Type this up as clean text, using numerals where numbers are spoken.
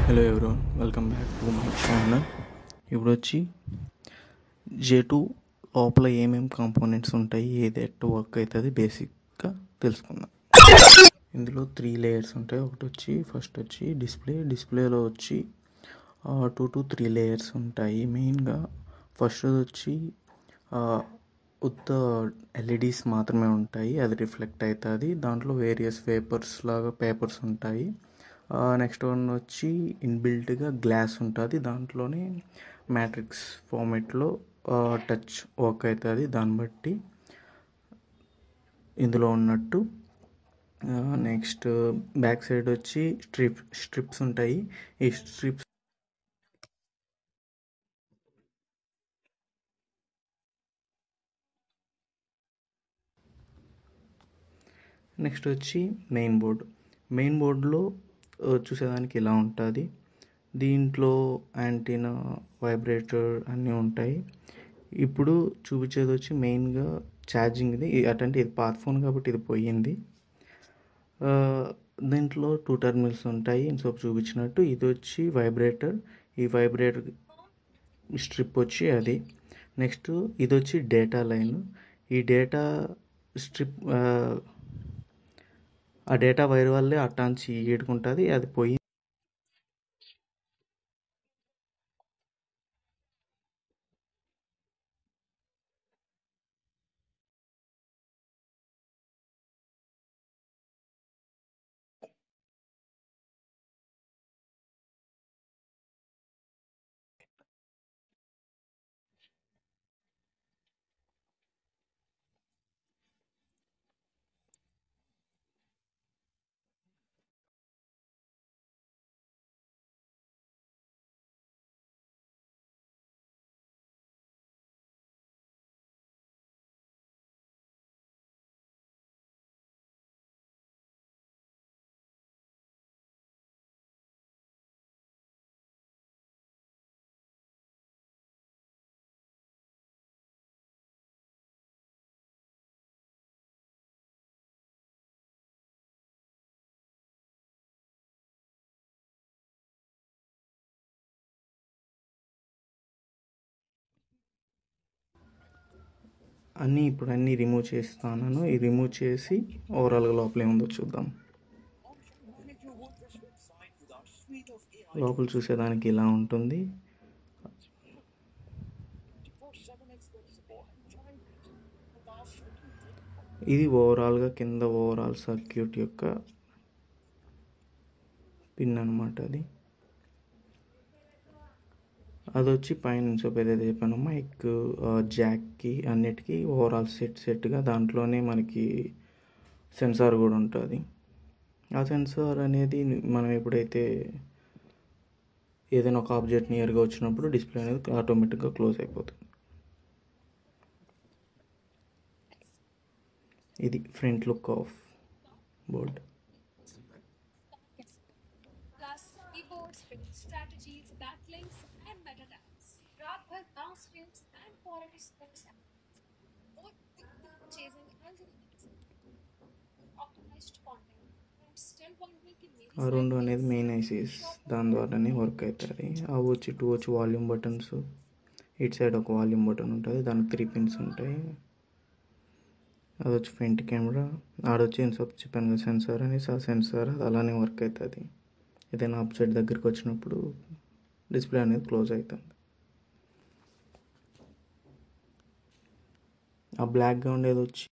Hello everyone, welcome back to my channel. ఇప్పుడు వచ్చి J2 లోపల ఏమేమి కాంపోనెంట్స్ ఉంటాయి, ఏది ఎట్టు వర్క్ అవుతుంది బేసిక్గా తెలుసుకుందాం. ఇందులో 3 లేయర్స్ ఉంటాయి. ఒకటి వచ్చి ఫస్ట్ వచ్చి డిస్ప్లేలో వచ్చి 2 to 3 లేయర్స్ ఉంటాయి. మెయిన్గా ఫస్ట్ వచ్చి ఉత్త ఎల్ఈడీస్ మాత్రమే ఉంటాయి, అది రిఫ్లెక్ట్ అవుతుంది. దాంట్లో వేరియస్ పేపర్స్ ఉంటాయి. నెక్స్ట్ వన్ వచ్చి ఇన్బిల్ట్గా గ్లాస్ ఉంటుంది, దాంట్లోనే మ్యాట్రిక్స్ ఫార్మేట్లో టచ్ వర్క్ అవుతుంది. దాన్ని బట్టి ఇందులో ఉన్నట్టు. నెక్స్ట్ బ్యాక్ సైడ్ వచ్చి స్ట్రిప్స్ ఉంటాయి. ఈ స్ట్రిప్స్ నెక్స్ట్ వచ్చి మెయిన్ బోర్డులో చూసేదానికి ఇలా ఉంటుంది. దీంట్లో యాంటీనా, వైబ్రేటర్ అన్నీ ఉంటాయి. ఇప్పుడు చూపించేది వచ్చి మెయిన్గా ఛార్జింగ్ది. అటంటే ఇది పాత ఫోన్ కాబట్టి ఇది పోయింది. దీంట్లో 2 టెర్మినల్స్ ఉంటాయి ఇంకొక చూపించినట్టు. ఇది వచ్చి వైబ్రేటర్, ఈ వైబ్రేటర్ స్ట్రిప్ వచ్చి అది. నెక్స్ట్ ఇది వచ్చి డేటా లైన్. ఈ డేటా స్ట్రిప్ ఆ డేటా వైర్ వల్లే అట్టాంచి ఈడుకుంటుంది, అది పోయి అన్నీ రిమూవ్ చేస్తాను. ఈ రిమూవ్ చేసి ఓవరాల్గా లోపల ఏముందో చూద్దాం. లోపల చూసేదానికి ఇలా ఉంటుంది. ఇది ఓవరాల్గా కింద ఓవరాల్ సర్క్యూట్ యొక్క పిన్ అనమాట. అది వచ్చి పైన ఏదైతే చెప్పాను మైక్, జాక్కి అన్నిటికీ ఓవరాల్ సెట్గా దాంట్లోనే మనకి సెన్సార్ కూడా ఉంటుంది. ఆ సెన్సార్ అనేది మనం ఎప్పుడైతే ఏదైనా ఒక ఆబ్జెక్ట్ నియర్గా వచ్చినప్పుడు డిస్ప్లే అనేది ఆటోమేటిక్గా క్లోజ్ అయిపోతుంది. ఇది ఫ్రంట్ లుక్ ఆఫ్ బోర్డ్. ఆ రెండు అనేది మెయిన్ ఐసీస్, దాని ద్వారానే వర్క్ అవుతుంది. అవి వచ్చి 2 వచ్చి వాల్యూమ్ బటన్స్. ఇటు సైడ్ ఒక వాల్యూమ్ బటన్ ఉంటుంది, దానికి 3 పిన్స్ ఉంటాయి. అది వచ్చి ఫ్రంట్ కెమెరా. ఆడొచ్చి చెప్పాను కదా సెన్సార్ అనేసి, ఆ సెన్సార్ అది అలానే వర్క్ అవుతుంది. ఏదైనా ఆబ్జెక్ట్ దగ్గరికి వచ్చినప్పుడు డిస్ప్లే అనేది క్లోజ్ అవుతుంది. ఆ బ్లాక్గా ఉండేది వచ్చి